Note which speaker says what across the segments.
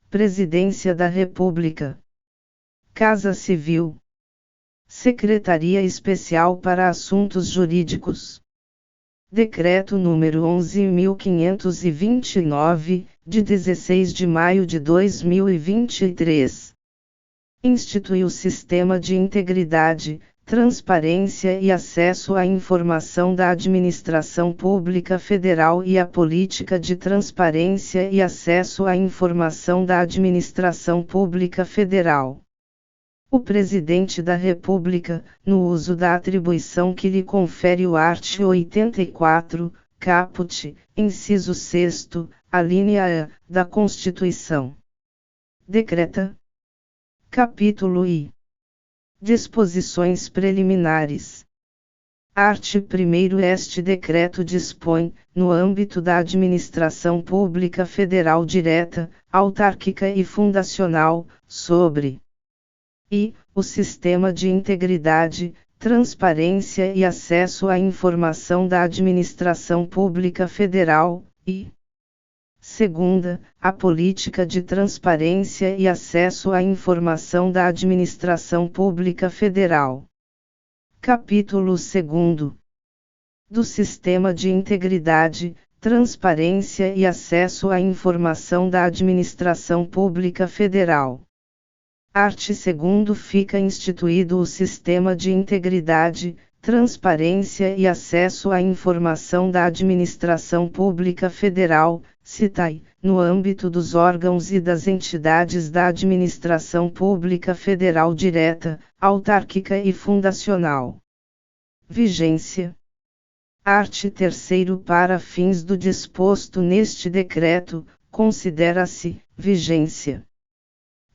Speaker 1: Presidência da República. Casa Civil. Secretaria Especial para Assuntos Jurídicos. Decreto número 11.529, de 16 de maio de 2023. Institui o Sistema de Integridade, Transparência e Acesso à Informação da Administração Pública Federal e a Política de Transparência e Acesso à Informação da Administração Pública Federal. O Presidente da República, no uso da atribuição que lhe confere o art. 84, caput, inciso 6º, alínea A, da Constituição. Decreta. Capítulo I. Disposições preliminares. Art. 1º. Este decreto dispõe, no âmbito da administração pública federal direta, autárquica e fundacional, sobre o sistema de integridade, transparência e acesso à informação da administração pública federal, e segunda, a política de transparência e acesso à informação da administração pública federal. Capítulo 2. Do Sistema de Integridade, Transparência e Acesso à Informação da Administração Pública Federal. Art. 2º. Fica instituído o Sistema de Integridade, Transparência e Acesso à Informação da Administração Pública Federal, SITAI, no âmbito dos órgãos e das entidades da Administração Pública Federal direta, autárquica e fundacional. Vigência. Art. 3º. Para fins do disposto neste decreto, considera-se vigência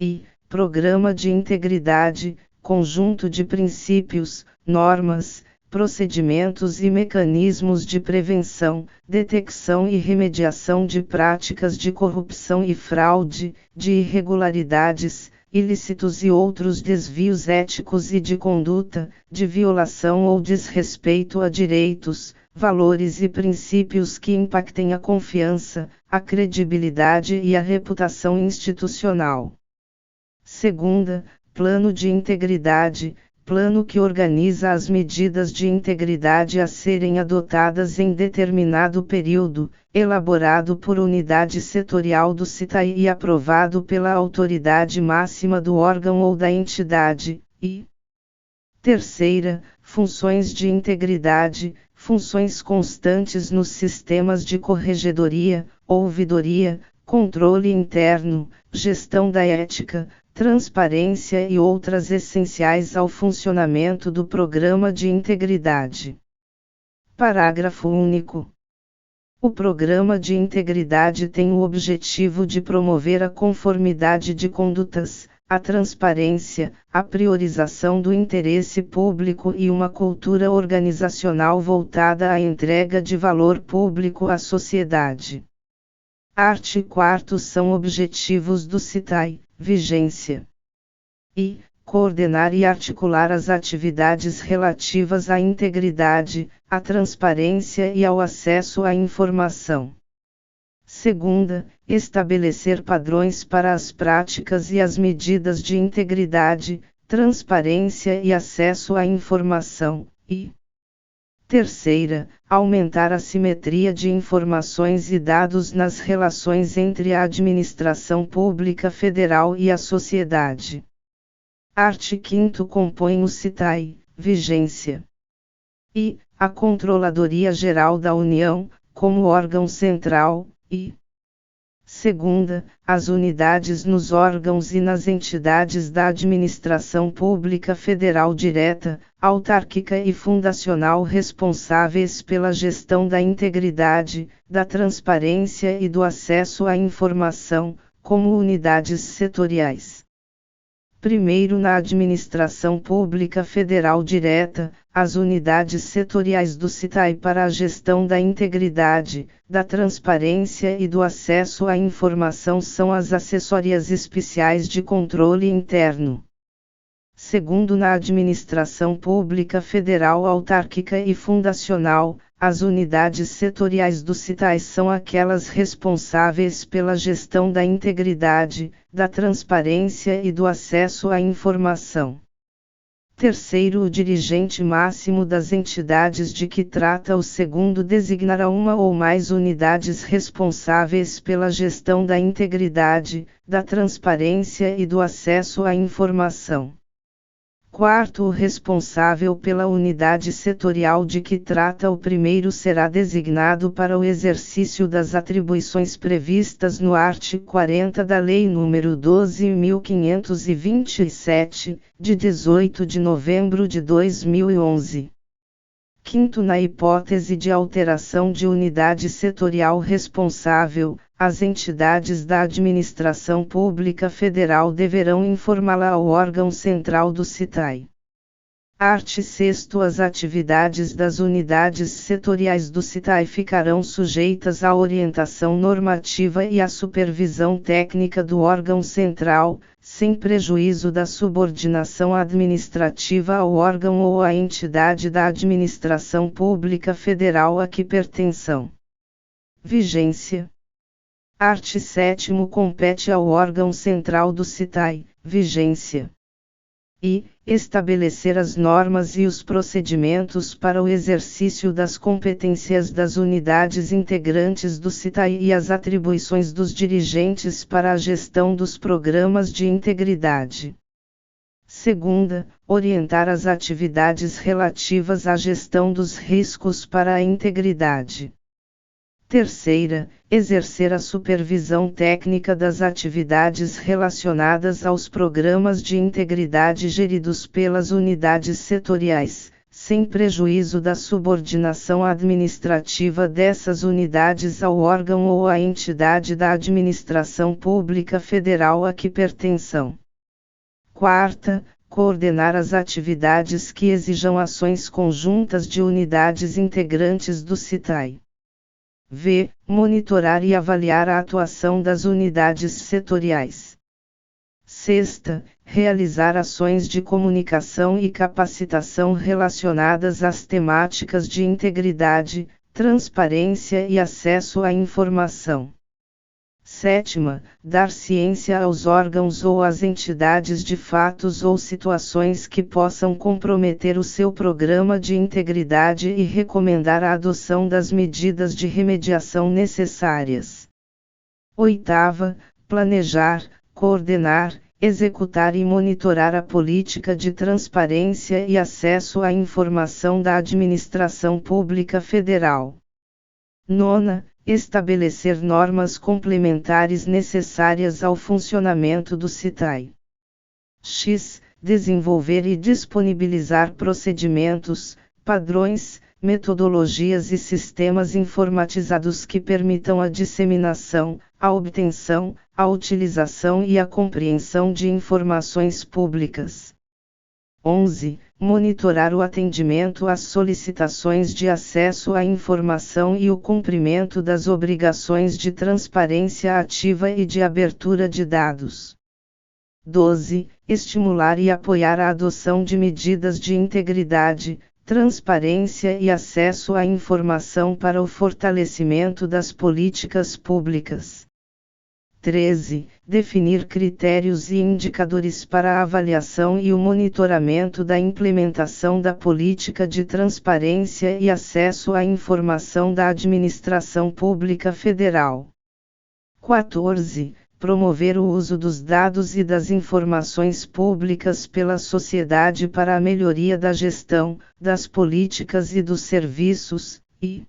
Speaker 1: e Programa de Integridade, conjunto de princípios, normas, procedimentos e mecanismos de prevenção, detecção e remediação de práticas de corrupção e fraude, de irregularidades, ilícitos e outros desvios éticos e de conduta, de violação ou desrespeito a direitos, valores e princípios que impactem a confiança, a credibilidade e a reputação institucional. Segunda, Plano de Integridade, plano que organiza as medidas de integridade a serem adotadas em determinado período, elaborado por unidade setorial do SITAI e aprovado pela autoridade máxima do órgão ou da entidade, e terceira, funções de integridade, funções constantes nos sistemas de corregedoria, ouvidoria, controle interno, gestão da ética, transparência e outras essenciais ao funcionamento do Programa de Integridade. Parágrafo único. O Programa de Integridade tem o objetivo de promover a conformidade de condutas, a transparência, a priorização do interesse público e uma cultura organizacional voltada à entrega de valor público à sociedade. Art. 4º. São objetivos do SITAI. Vigência e coordenar e articular as atividades relativas à integridade, à transparência e ao acesso à informação. Segunda, estabelecer padrões para as práticas e as medidas de integridade, transparência e acesso à informação, e terceira, aumentar a simetria de informações e dados nas relações entre a administração pública federal e a sociedade. Art. 5º. Compõe o SITAI, vigência e a Controladoria Geral da União, como órgão central, e segunda, as unidades nos órgãos e nas entidades da administração pública federal direta, autárquica e fundacional responsáveis pela gestão da integridade, da transparência e do acesso à informação, como unidades setoriais. Primeiro, na administração pública federal direta, as unidades setoriais do SITAI para a gestão da integridade, da transparência e do acesso à informação são as assessorias especiais de controle interno. Segundo, na administração pública federal autárquica e fundacional, As unidades setoriais do CITAI são aquelas responsáveis pela gestão da integridade, da transparência e do acesso à informação. Terceiro, o dirigente máximo das entidades de que trata o segundo designará uma ou mais unidades responsáveis pela gestão da integridade, da transparência e do acesso à informação. Quarto, o responsável pela unidade setorial de que trata o primeiro será designado para o exercício das atribuições previstas no artigo 40 da Lei nº 12.527, de 18 de novembro de 2011. Quinto, na hipótese de alteração de unidade setorial responsável, as entidades da administração pública federal deverão informá-la ao órgão central do CITAI. Art. 6º. As atividades das unidades setoriais do CITAI ficarão sujeitas à orientação normativa e à supervisão técnica do órgão central, sem prejuízo da subordinação administrativa ao órgão ou à entidade da administração pública federal a que pertençam. Vigência. Art. 7º. Compete ao órgão central do CITAI, vigência. E, estabelecer as normas e os procedimentos para o exercício das competências das unidades integrantes do CITAI e as atribuições dos dirigentes para a gestão dos programas de integridade. Segunda, orientar as atividades relativas à gestão dos riscos para a integridade. Terceira, exercer a supervisão técnica das atividades relacionadas aos programas de integridade geridos pelas unidades setoriais, sem prejuízo da subordinação administrativa dessas unidades ao órgão ou à entidade da administração pública federal a que pertençam. Quarta, coordenar as atividades que exijam ações conjuntas de unidades integrantes do CITAI. V. Monitorar e avaliar a atuação das unidades setoriais. Sexta, realizar ações de comunicação e capacitação relacionadas às temáticas de integridade, transparência e acesso à informação. Sétima, dar ciência aos órgãos ou às entidades de fatos ou situações que possam comprometer o seu programa de integridade e recomendar a adoção das medidas de remediação necessárias. Oitava, planejar, coordenar, executar e monitorar a política de transparência e acesso à informação da administração pública federal. Nona, estabelecer normas complementares necessárias ao funcionamento do CITAI. X. Desenvolver e disponibilizar procedimentos, padrões, metodologias e sistemas informatizados que permitam a disseminação, a obtenção, a utilização e a compreensão de informações públicas. 11. Monitorar o atendimento às solicitações de acesso à informação e o cumprimento das obrigações de transparência ativa e de abertura de dados. 12. Estimular e apoiar a adoção de medidas de integridade, transparência e acesso à informação para o fortalecimento das políticas públicas. 13. Definir critérios e indicadores para a avaliação e o monitoramento da implementação da política de transparência e acesso à informação da administração pública federal. 14. Promover o uso dos dados e das informações públicas pela sociedade para a melhoria da gestão, das políticas e dos serviços, e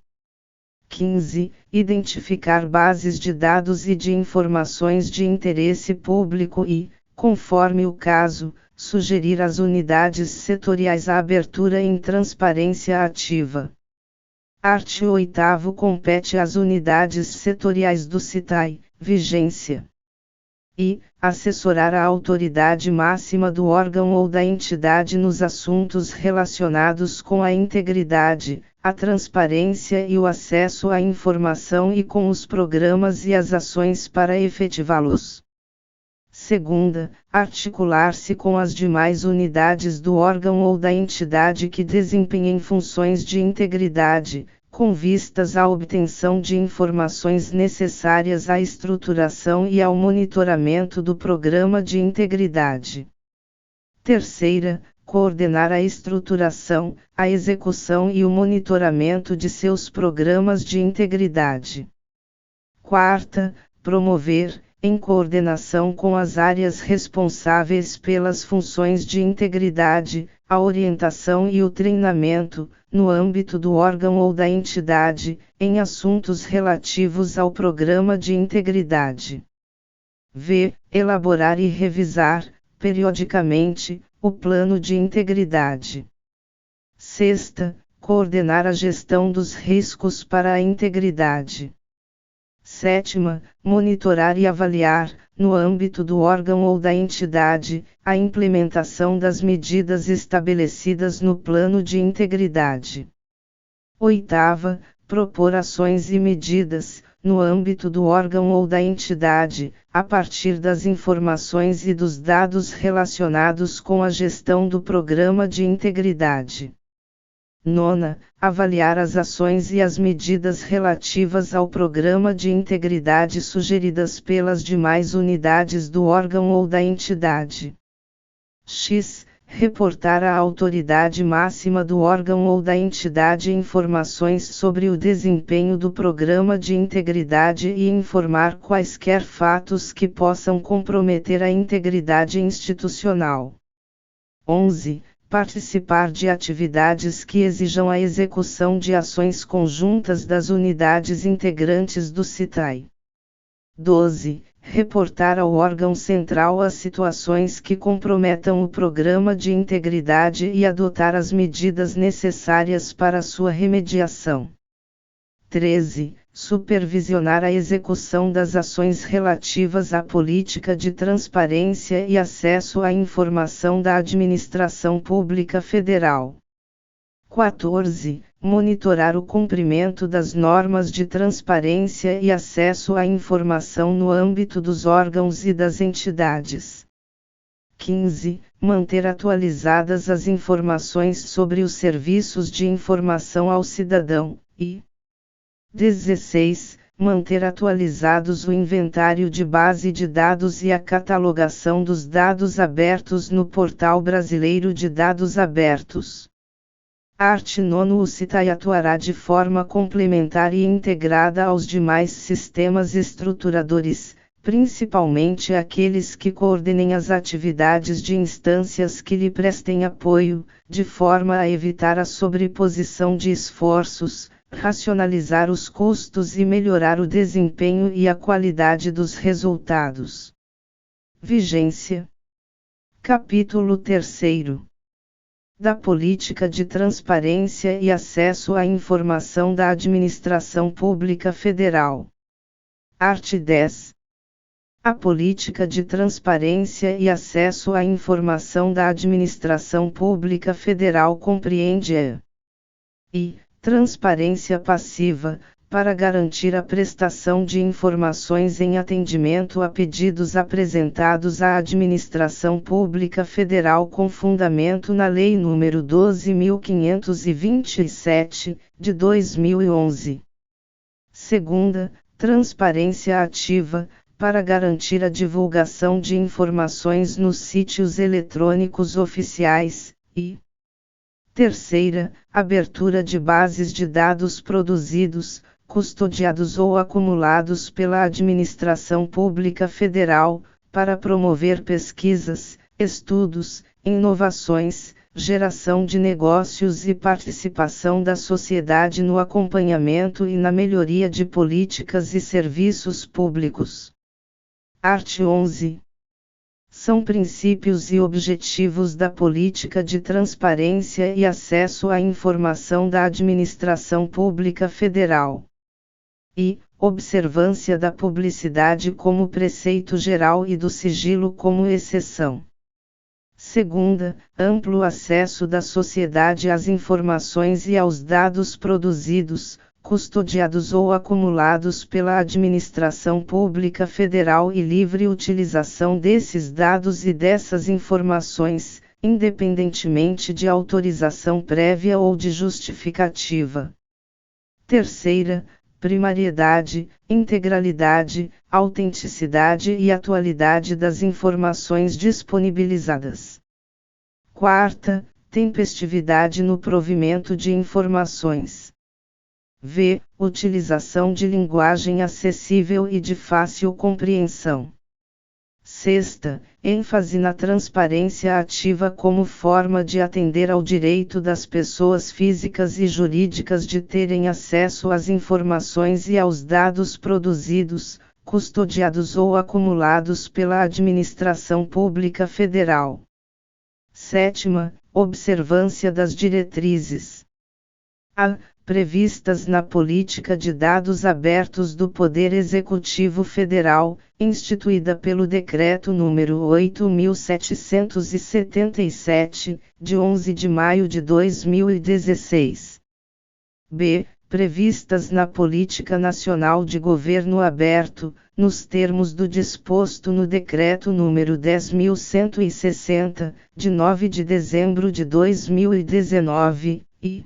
Speaker 1: 15. Identificar bases de dados e de informações de interesse público e, conforme o caso, sugerir às unidades setoriais a abertura em transparência ativa. Art. 8º. Compete às unidades setoriais do CITAI, vigência. E, assessorar a autoridade máxima do órgão ou da entidade nos assuntos relacionados com a integridade, a transparência e o acesso à informação e com os programas e as ações para efetivá-los. Segunda, articular-se com as demais unidades do órgão ou da entidade que desempenhem funções de integridade, com vistas à obtenção de informações necessárias à estruturação e ao monitoramento do programa de integridade. Terceira, coordenar a estruturação, a execução e o monitoramento de seus programas de integridade. Quarta, promover, em coordenação com as áreas responsáveis pelas funções de integridade, a orientação e o treinamento, no âmbito do órgão ou da entidade, em assuntos relativos ao programa de integridade. V. Elaborar e revisar, periodicamente, o plano de integridade. Sexta, coordenar a gestão dos riscos para a integridade. Sétima, monitorar e avaliar, no âmbito do órgão ou da entidade, a implementação das medidas estabelecidas no plano de integridade. Oitava, propor ações e medidas, no âmbito do órgão ou da entidade, a partir das informações e dos dados relacionados com a gestão do programa de integridade. Nona, avaliar as ações e as medidas relativas ao programa de integridade sugeridas pelas demais unidades do órgão ou da entidade. X. Reportar à autoridade máxima do órgão ou da entidade informações sobre o desempenho do programa de integridade e informar quaisquer fatos que possam comprometer a integridade institucional. 11. Participar de atividades que exijam a execução de ações conjuntas das unidades integrantes do CITAI. 12. Reportar ao órgão central as situações que comprometam o programa de integridade e adotar as medidas necessárias para sua remediação. 13. Supervisionar a execução das ações relativas à política de transparência e acesso à informação da Administração Pública Federal. 14. Monitorar o cumprimento das normas de transparência e acesso à informação no âmbito dos órgãos e das entidades. 15. Manter atualizadas as informações sobre os serviços de informação ao cidadão, e 16. Manter atualizados o inventário de base de dados e a catalogação dos dados abertos no Portal Brasileiro de Dados Abertos. Art. 9. O CITAI atuará de forma complementar e integrada aos demais sistemas estruturadores, principalmente aqueles que coordenem as atividades de instâncias que lhe prestem apoio, de forma a evitar a sobreposição de esforços, racionalizar os custos e melhorar o desempenho e a qualidade dos resultados. Vigência. Capítulo 3. Da Política de Transparência e Acesso à Informação da Administração Pública Federal. Art. 10. A Política de Transparência e Acesso à Informação da Administração Pública Federal compreende a I. Transparência passiva, para garantir a prestação de informações em atendimento a pedidos apresentados à Administração Pública Federal com fundamento na Lei nº 12.527, de 2011. Segunda, transparência ativa, para garantir a divulgação de informações nos sítios eletrônicos oficiais, e terceira, abertura de bases de dados produzidos, custodiados ou acumulados pela Administração Pública Federal, para promover pesquisas, estudos, inovações, geração de negócios e participação da sociedade no acompanhamento e na melhoria de políticas e serviços públicos. Art. 11. São princípios e objetivos da política de transparência e acesso à informação da Administração Pública Federal. E observância da publicidade como preceito geral e do sigilo como exceção. Segunda, amplo acesso da sociedade às informações e aos dados produzidos, custodiados ou acumulados pela Administração Pública Federal e livre utilização desses dados e dessas informações, independentemente de autorização prévia ou de justificativa. Terceira, primariedade, integralidade, autenticidade e atualidade das informações disponibilizadas. Quarta, tempestividade no provimento de informações. V. Utilização de linguagem acessível e de fácil compreensão. Sexta, ênfase na transparência ativa como forma de atender ao direito das pessoas físicas e jurídicas de terem acesso às informações e aos dados produzidos, custodiados ou acumulados pela Administração Pública Federal. Sétima, observância das diretrizes A. Previstas na Política de Dados Abertos do Poder Executivo Federal, instituída pelo Decreto nº 8.777, de 11 de maio de 2016. B. Previstas na Política Nacional de Governo Aberto, nos termos do disposto no Decreto nº 10.160, de 9 de dezembro de 2019, e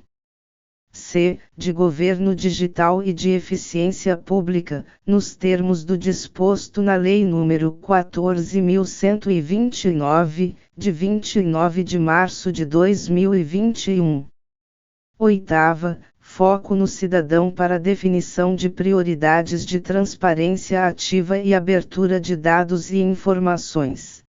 Speaker 1: C. De Governo Digital e de Eficiência Pública, nos termos do disposto na Lei nº 14.129, de 29 de março de 2021. Oitava, foco no cidadão para definição de prioridades de transparência ativa e abertura de dados e informações.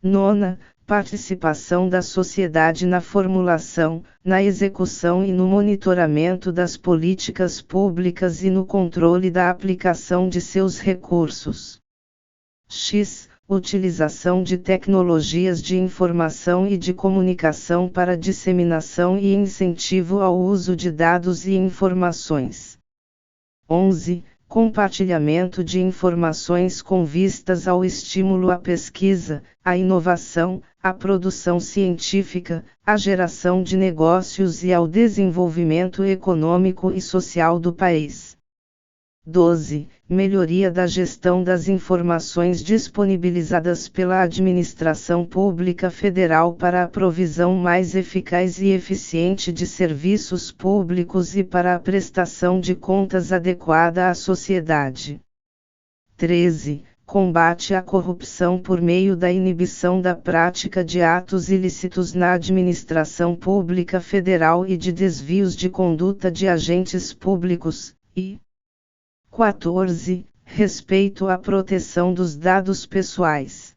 Speaker 1: Nona, participação da sociedade na formulação, na execução e no monitoramento das políticas públicas e no controle da aplicação de seus recursos. X. Utilização de tecnologias de informação e de comunicação para disseminação e incentivo ao uso de dados e informações. 11. Compartilhamento de informações com vistas ao estímulo à pesquisa, à inovação, à produção científica, à geração de negócios e ao desenvolvimento econômico e social do país. 12. Melhoria da gestão das informações disponibilizadas pela Administração Pública Federal para a provisão mais eficaz e eficiente de serviços públicos e para a prestação de contas adequada à sociedade. 13. Combate à corrupção por meio da inibição da prática de atos ilícitos na Administração Pública Federal e de desvios de conduta de agentes públicos, e 14. Respeito à proteção dos dados pessoais.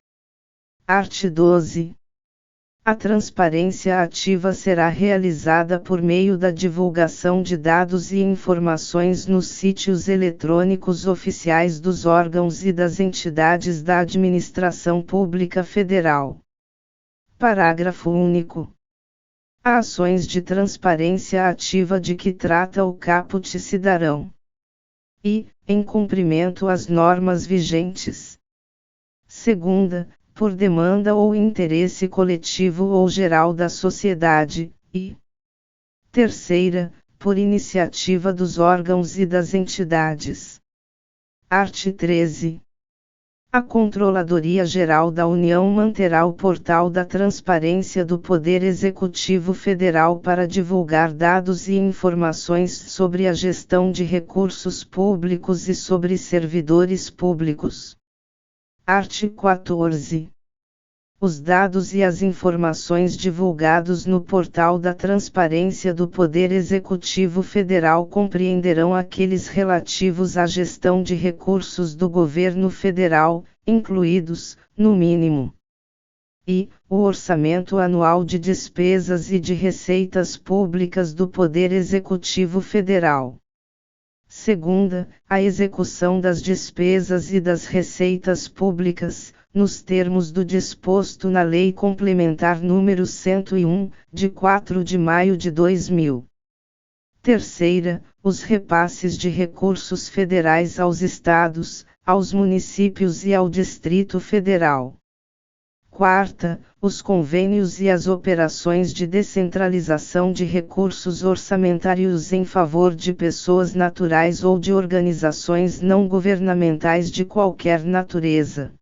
Speaker 1: Art. 12. A transparência ativa será realizada por meio da divulgação de dados e informações nos sítios eletrônicos oficiais dos órgãos e das entidades da Administração Pública Federal. Parágrafo único. As ações de transparência ativa de que trata o caput se darão e, em cumprimento às normas vigentes. Segunda, por demanda ou interesse coletivo ou geral da sociedade, e terceira, por iniciativa dos órgãos e das entidades. Art. 13. A Controladoria Geral da União manterá o portal da Transparência do Poder Executivo Federal para divulgar dados e informações sobre a gestão de recursos públicos e sobre servidores públicos. Art. 14. Os dados e as informações divulgados no portal da Transparência do Poder Executivo Federal compreenderão aqueles relativos à gestão de recursos do governo federal, incluídos, no mínimo, e o orçamento anual de despesas e de receitas públicas do Poder Executivo Federal. Segunda, a execução das despesas e das receitas públicas, nos termos do disposto na Lei Complementar nº 101, de 4 de maio de 2000. Terceira, os repasses de recursos federais aos estados, aos municípios e ao Distrito Federal. Quarta, os convênios e as operações de descentralização de recursos orçamentários em favor de pessoas naturais ou de organizações não governamentais de qualquer natureza.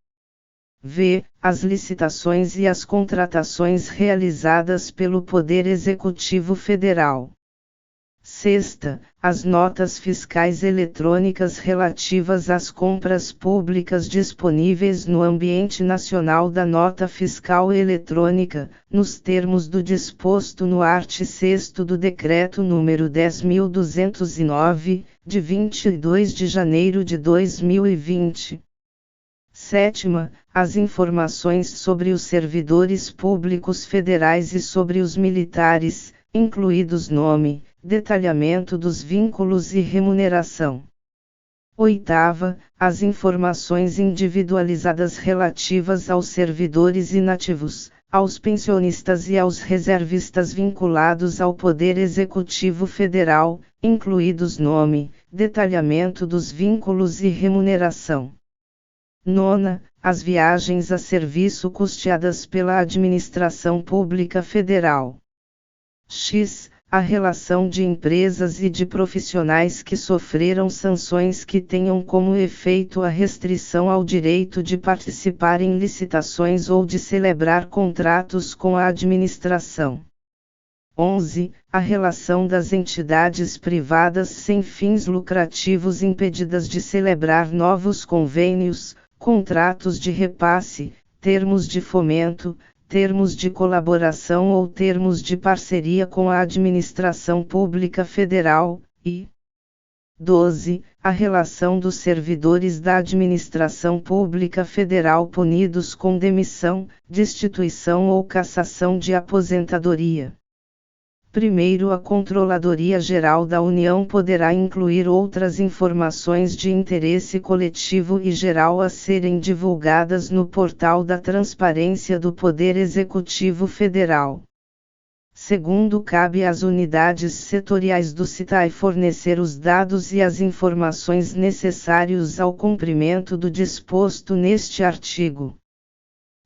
Speaker 1: V. As licitações e as contratações realizadas pelo Poder Executivo Federal. Sexta, as notas fiscais eletrônicas relativas às compras públicas disponíveis no ambiente nacional da nota fiscal eletrônica, nos termos do disposto no art. 6º do Decreto nº 10.209, de 22 de janeiro de 2020. Sétima, as informações sobre os servidores públicos federais e sobre os militares, incluídos nome, detalhamento dos vínculos e remuneração. Oitava, as informações individualizadas relativas aos servidores inativos, aos pensionistas e aos reservistas vinculados ao Poder Executivo Federal, incluídos nome, detalhamento dos vínculos e remuneração. Nona, as viagens a serviço custeadas pela Administração Pública Federal. X. A relação de empresas e de profissionais que sofreram sanções que tenham como efeito a restrição ao direito de participar em licitações ou de celebrar contratos com a administração. 11. A relação das entidades privadas sem fins lucrativos impedidas de celebrar novos convênios, contratos de repasse, termos de fomento, termos de colaboração ou termos de parceria com a Administração Pública Federal, e 12. A relação dos servidores da Administração Pública Federal punidos com demissão, destituição ou cassação de aposentadoria. Primeiro, a Controladoria Geral da União poderá incluir outras informações de interesse coletivo e geral a serem divulgadas no portal da Transparência do Poder Executivo Federal. Segundo, cabe às unidades setoriais do CITAI fornecer os dados e as informações necessários ao cumprimento do disposto neste artigo.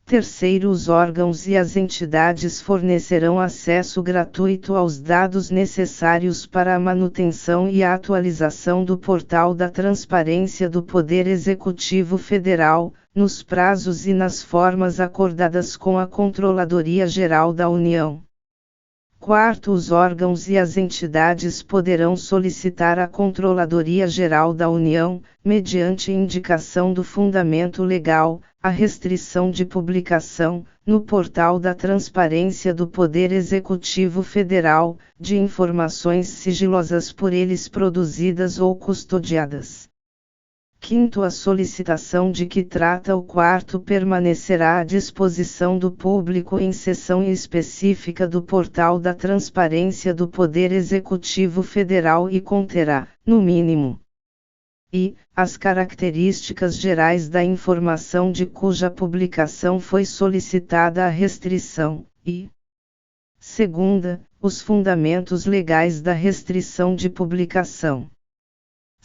Speaker 1: Terceiro, os órgãos e as entidades fornecerão acesso gratuito aos dados necessários para a manutenção e a atualização do portal da Transparência do Poder Executivo Federal, nos prazos e nas formas acordadas com a Controladoria Geral da União. Quarto, os órgãos e as entidades poderão solicitar à Controladoria Geral da União, mediante indicação do fundamento legal, a restrição de publicação, no portal da Transparência do Poder Executivo Federal, de informações sigilosas por eles produzidas ou custodiadas. Quinto, a solicitação de que trata o quarto permanecerá à disposição do público em seção específica do portal da Transparência do Poder Executivo Federal e conterá, no mínimo, as características gerais da informação de cuja publicação foi solicitada a restrição, e segunda, os fundamentos legais da restrição de publicação.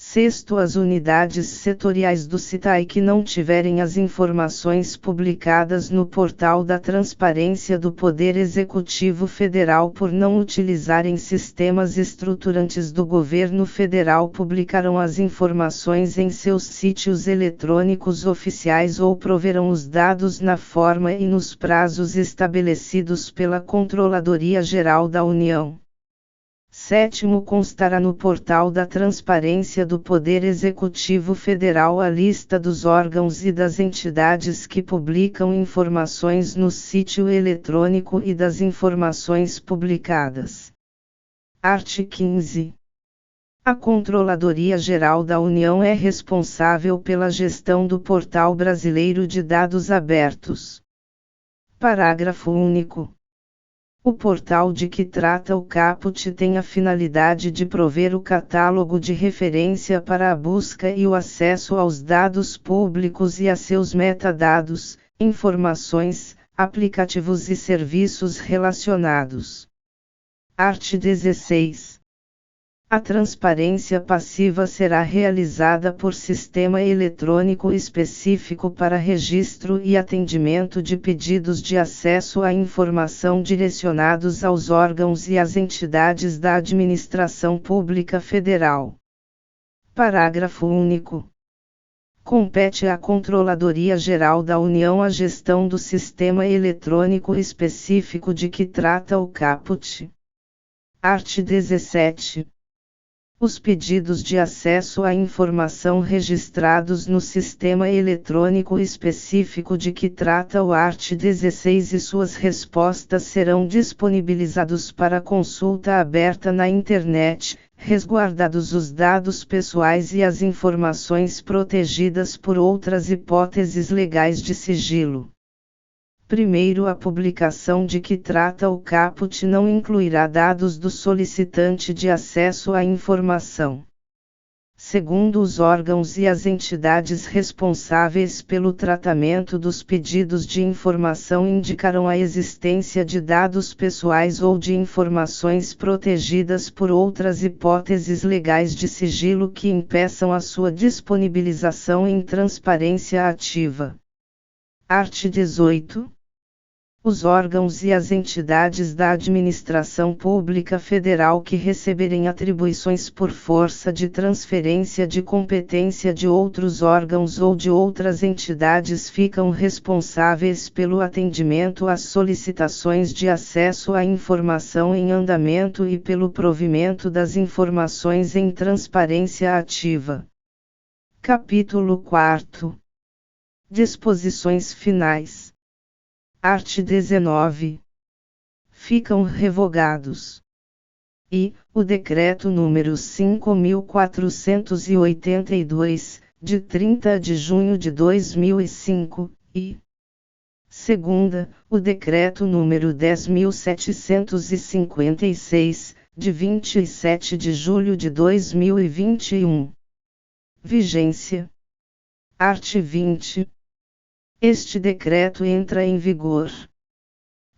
Speaker 1: Sexto, as unidades setoriais do CITAI que não tiverem as informações publicadas no portal da Transparência do Poder Executivo Federal por não utilizarem sistemas estruturantes do governo federal publicarão as informações em seus sítios eletrônicos oficiais ou proverão os dados na forma e nos prazos estabelecidos pela Controladoria Geral da União. Sétimo, constará no portal da Transparência do Poder Executivo Federal a lista dos órgãos e das entidades que publicam informações no sítio eletrônico e das informações publicadas. Art. 15. A Controladoria Geral da União é responsável pela gestão do Portal Brasileiro de Dados Abertos. Parágrafo único. O portal de que trata o caput tem a finalidade de prover o catálogo de referência para a busca e o acesso aos dados públicos e a seus metadados, informações, aplicativos e serviços relacionados. Art. 16. A transparência passiva será realizada por sistema eletrônico específico para registro e atendimento de pedidos de acesso à informação direcionados aos órgãos e às entidades da Administração Pública Federal. Parágrafo único. Compete à Controladoria Geral da União a gestão do sistema eletrônico específico de que trata o caput. Art. 17. Os pedidos de acesso à informação registrados no Sistema Eletrônico Específico de que trata o art. 16 e suas respostas serão disponibilizados para consulta aberta na Internet, resguardados os dados pessoais e as informações protegidas por outras hipóteses legais de sigilo. Primeiro, a publicação de que trata o caput não incluirá dados do solicitante de acesso à informação. Segundo, os órgãos e as entidades responsáveis pelo tratamento dos pedidos de informação indicarão a existência de dados pessoais ou de informações protegidas por outras hipóteses legais de sigilo que impeçam a sua disponibilização em transparência ativa. Art. 18. Os órgãos e as entidades da administração pública federal que receberem atribuições por força de transferência de competência de outros órgãos ou de outras entidades ficam responsáveis pelo atendimento às solicitações de acesso à informação em andamento e pelo provimento das informações em transparência ativa. Capítulo 4. Disposições finais. Art. 19. Ficam revogados. I. O Decreto número 5.482, de 30 de junho de 2005, e. Segunda, o Decreto número 10.756, de 27 de julho de 2021. Vigência. Art. 20. Este decreto entra em vigor.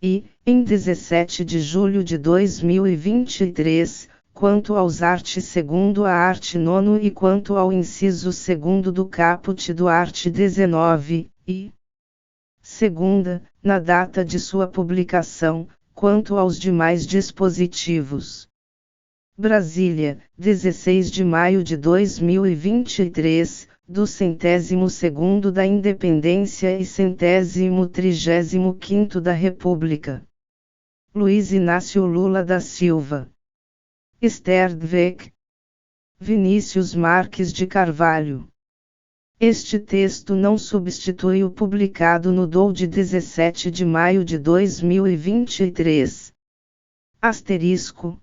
Speaker 1: E, em 17 de julho de 2023, quanto aos art. 2º a art. 9 e quanto ao inciso 2º do caput do art. 19, e. Segunda, na data de sua publicação, quanto aos demais dispositivos. Brasília, 16 de maio de 2023, do 102º da Independência e 135º da República. Luiz Inácio Lula da Silva. Esther Dweck. Vinícius Marques de Carvalho. Este texto não substitui o publicado no DOU de 17 de maio de 2023. Asterisco.